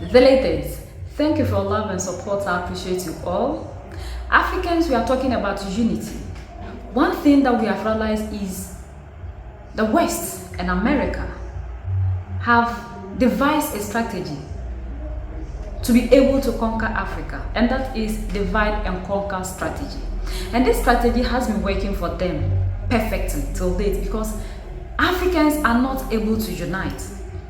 Villagers, thank you for your love and support. I appreciate you all. Africans, we are talking about unity. One thing that we have realized is the West and America have devised a strategy to be able to conquer Africa, and that is divide and conquer strategy. And this strategy has been working for them perfectly till date, because Africans are not able to unite.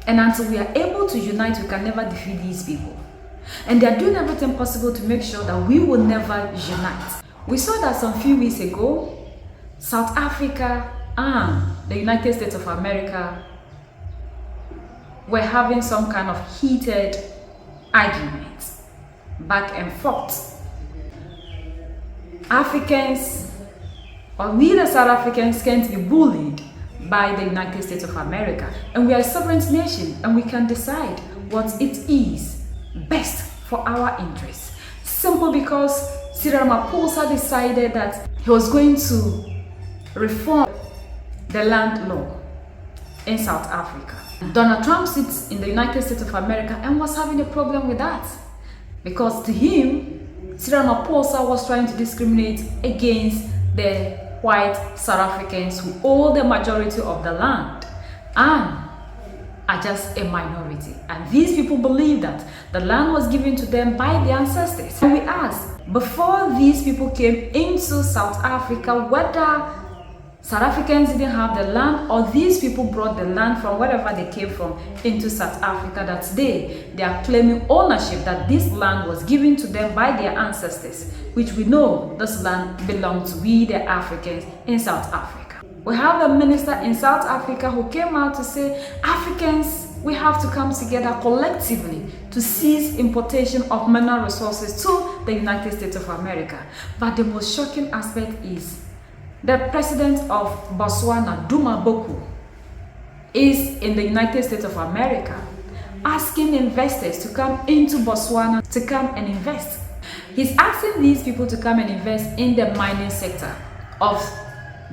And until we are able to unite, we can never defeat these people. And they are doing everything possible to make sure that we will never unite. We saw that some few weeks ago, South Africa and the United States of America were having some kind of heated argument, back and forth. Africans, or we the South Africans, can't be bullied by the United States of America. And we are a sovereign nation, and we can decide what it is best for our interests. Simple because Cyril Ramaphosa decided that he was going to reform the land law in South Africa. Donald Trump sits in the United States of America and was having a problem with that, because to him, Cyril Ramaphosa was trying to discriminate against the white South Africans who own the majority of the land and are just a minority. And these people believe that the land was given to them by their ancestors. And we asked, before these people came into South Africa, whether South Africans didn't have the land, or these people brought the land from wherever they came from into South Africa, that today they are claiming ownership, that this land was given to them by their ancestors, which we know this land belongs to we the Africans in South Africa. We have a minister in South Africa who came out to say, Africans, we have to come together collectively to cease importation of mineral resources to the United States of America. But the most shocking aspect is the president of Botswana, Boko, is in the United States of America asking investors to come into Botswana to come and invest. He's asking these people to come and invest in the mining sector of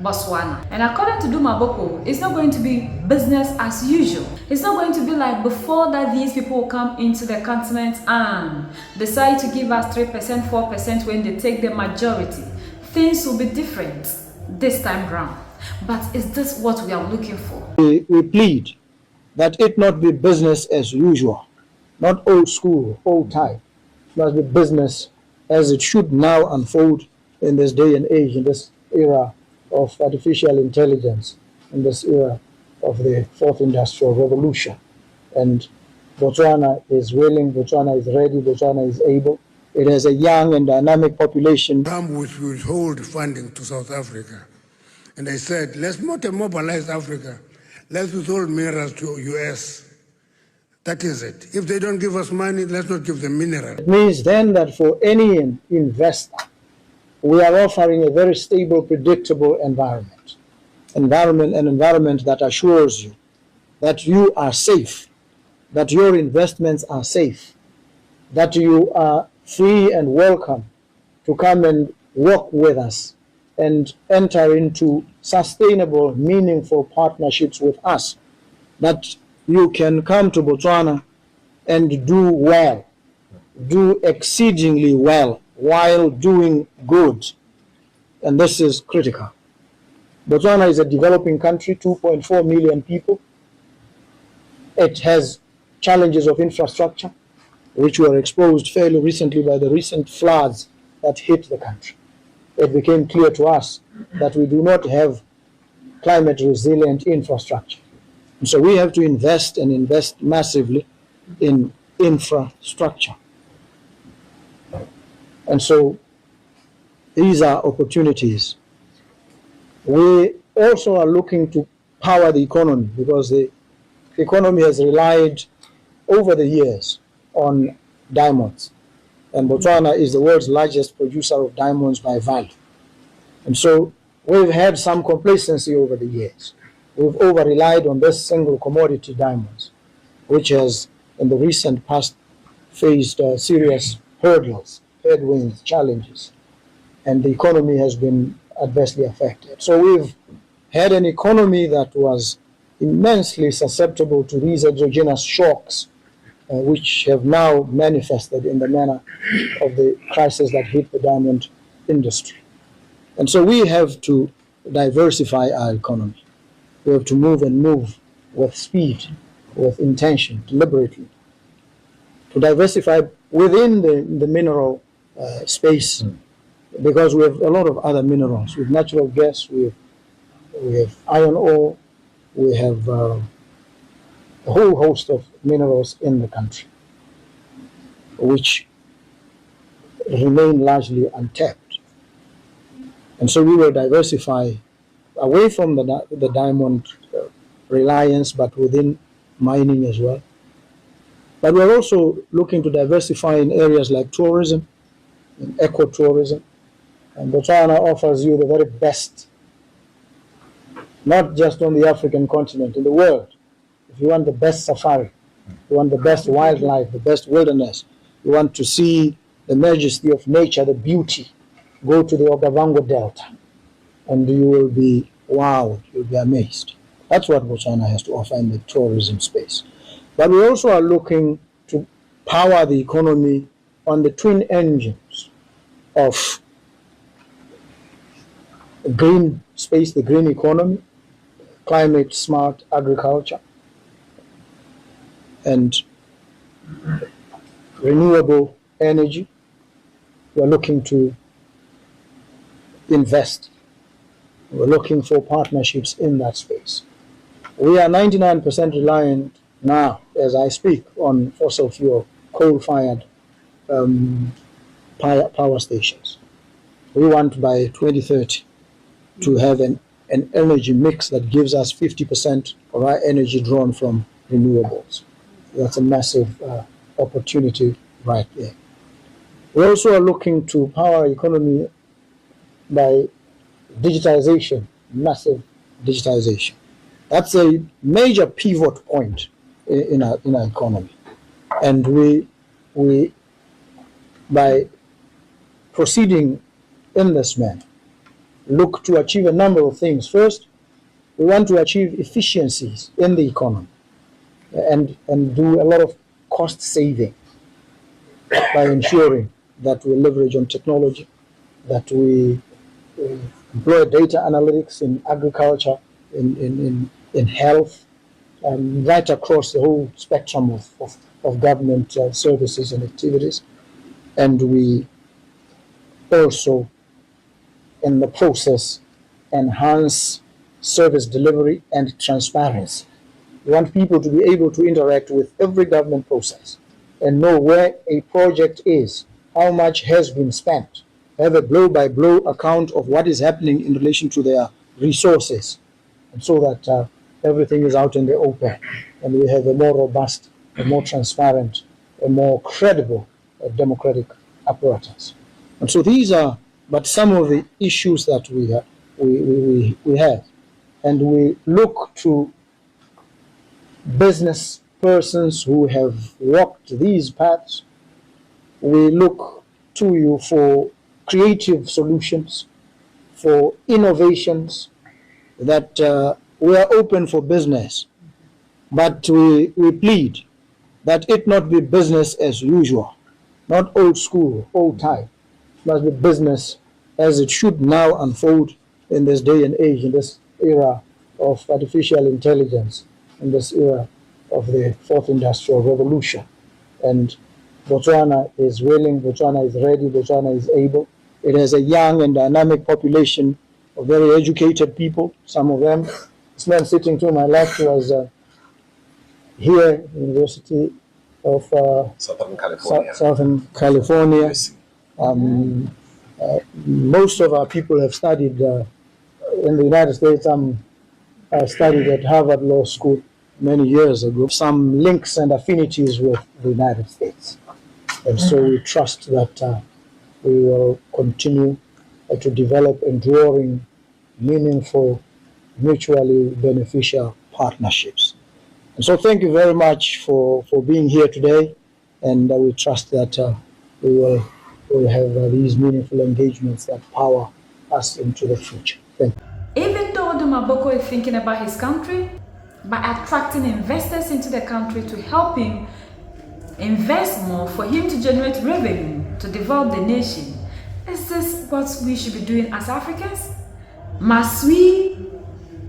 Botswana. And according to Boko, it's not going to be business as usual. It's not going to be like before, that these people will come into the continent and decide to give us 3%, 4% when they take the majority. Things will be different this time round. But is this what we are looking for? We plead that it not be business as usual, not old school, old type. It must be business as it should now unfold in this day and age, in this era of artificial intelligence, in this era of the fourth industrial revolution. And Botswana is willing, Botswana is ready, Botswana is able. It has a young and dynamic population. Trump would withhold funding to South Africa. And I said, let's not mobilize Africa. Let's withhold minerals to US. That is it. If they don't give us money, let's not give them minerals. It means then that for any investor, we are offering a very stable, predictable environment. An environment that assures you that you are safe, that your investments are safe, that you are free and welcome to come and work with us and enter into sustainable, meaningful partnerships with us, that you can come to Botswana and do well, do exceedingly well while doing good. And this is critical. Botswana is a developing country, 2.4 million people. It has challenges of infrastructure, which were exposed fairly recently by the recent floods that hit the country. It became clear to us that we do not have climate resilient infrastructure. And so we have to invest, and invest massively in infrastructure. And so these are opportunities. We also are looking to power the economy, because the economy has relied over the years on diamonds. And Botswana is the world's largest producer of diamonds by value. And so we've had some complacency over the years. We've over-relied on this single commodity, diamonds, which has, in the recent past, faced serious hurdles, headwinds, challenges, and the economy has been adversely affected. So we've had an economy that was immensely susceptible to these exogenous shocks which have now manifested in the manner of the crisis that hit the diamond industry. And so we have to diversify our economy. We have to move and move with speed, with intention, deliberately, to diversify within the mineral space, because we have a lot of other minerals. We have natural gas, we have iron ore, we have a whole host of minerals in the country, which remain largely untapped. And so we will diversify away from the diamond reliance, but within mining as well. But we're also looking to diversify in areas like tourism, in ecotourism. And Botswana offers you the very best, not just on the African continent, in the world. If you want the best safari, you want the best wildlife, the best wilderness, you want to see the majesty of nature, the beauty, go to the Okavango Delta, and you will be wowed, you'll be amazed. That's what Botswana has to offer in the tourism space. But we also are looking to power the economy on the twin engines of the green space, the green economy, climate smart agriculture, and renewable energy. We're looking to invest. We're looking for partnerships in that space. We are 99% reliant now, as I speak, on fossil fuel, coal-fired power stations. We want by 2030 to have an energy mix that gives us 50% of our energy drawn from renewables. That's a massive opportunity right there. We also are looking to power our economy by digitization, massive digitization. That's a major pivot point in our economy. And we by proceeding in this manner, look to achieve a number of things. First, we want to achieve efficiencies in the economy and do a lot of cost saving by ensuring that we leverage on technology, that we employ data analytics in agriculture, in health, right across the whole spectrum of government services and activities. And we also, in the process, enhance service delivery and transparency. We want people to be able to interact with every government process and know where a project is, how much has been spent, have a blow-by-blow account of what is happening in relation to their resources, and so that everything is out in the open, and we have a more robust, a more transparent, a more credible democratic apparatus. And so these are but some of the issues that we have. And we look to business persons who have walked these paths. We look to you for creative solutions, for innovations, that we are open for business, but we plead that it not be business as usual, not old school, old type. It must be business as it should now unfold in this day and age, in this era of artificial intelligence, in this era of the fourth industrial revolution. And Botswana is willing, Botswana is ready, Botswana is able. It has a young and dynamic population of very educated people, some of them. This man sitting to my left was here, University of Southern California. Most of our people have studied in the United States. I studied at Harvard Law School many years ago. Some links and affinities with the United States. And so we trust that we will continue to develop enduring, meaningful, mutually beneficial partnerships. And so thank you very much for being here today, and we trust that we will have these meaningful engagements that power us into the future. Thank you. Even though Boko is thinking about his country, by attracting investors into the country to help him invest more for him to generate revenue to develop the nation. Is this what we should be doing as Africans? Must we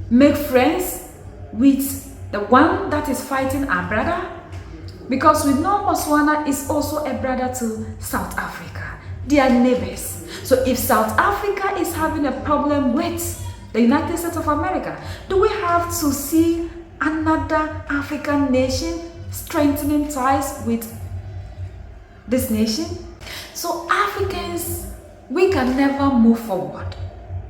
make friends with the one that is fighting our brother? Because we know Botswana is also a brother to South Africa. They are neighbors. So if South Africa is having a problem with the United States of America, do we have to see another African nation strengthening ties with this nation? So Africans, we can never move forward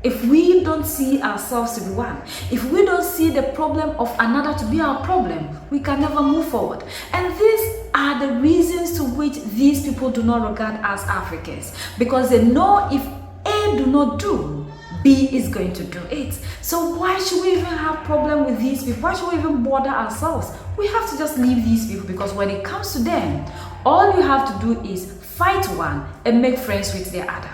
if we don't see ourselves to be one. If we don't see the problem of another to be our problem, we can never move forward. And these are the reasons to which these people do not regard us Africans, because they know if A do not do, B is going to do it. So why should we even have problem with these people? Why should we even bother ourselves? We have to just leave these people, because when it comes to them, all you have to do is fight one and make friends with the other.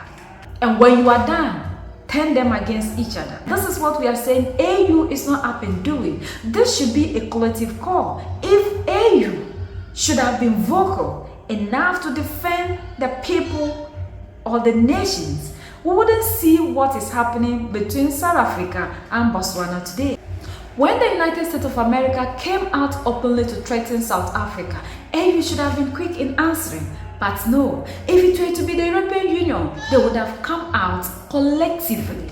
And when you are done, turn them against each other. This is what we are saying AU is not up and doing. This should be a collective call. If AU should have been vocal enough to defend the people or the nations, we wouldn't see what is happening between South Africa and Botswana today. When the United States of America came out openly to threaten South Africa, AU should have been quick in answering. But no, if it were to be the European Union, they would have come out collectively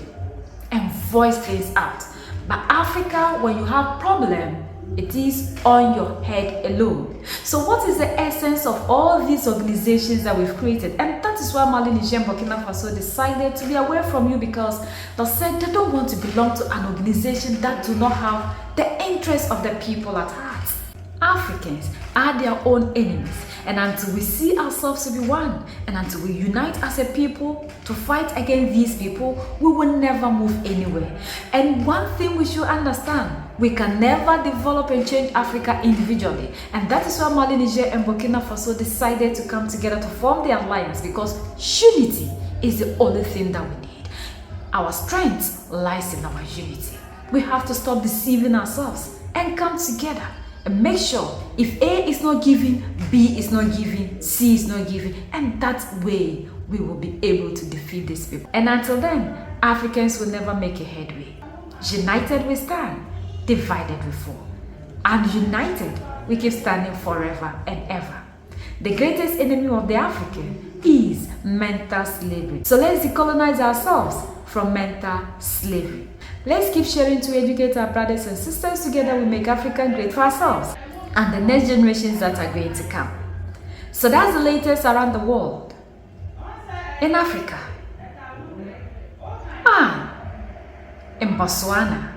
and voiced things out. But Africa, when you have problem, it is on your head alone. So what is the essence of all these organizations that we've created? And that is why Mali, Niger, and Burkina Faso decided to be away from you, because they said they don't want to belong to an organization that do not have the interests of the people at heart. Africans are their own enemies. And until we see ourselves to be one, and until we unite as a people to fight against these people, we will never move anywhere. And one thing we should understand, we can never develop and change Africa individually. And that is why Mali, Niger, and Burkina Faso decided to come together to form the alliance, because unity is the only thing that we need. Our strength lies in our unity. We have to stop deceiving ourselves and come together. And make sure if A is not giving, B is not giving, C is not giving, and that way we will be able to defeat these people. And until then, Africans will never make a headway. United we stand, divided we fall. And united we keep standing forever and ever. The greatest enemy of the African is mental slavery. So let's decolonize ourselves from mental slavery. Let's keep sharing to educate our brothers and sisters. Together we make Africa great for ourselves and the next generations that are going to come. So that's the latest around the world. In Africa. And in Botswana.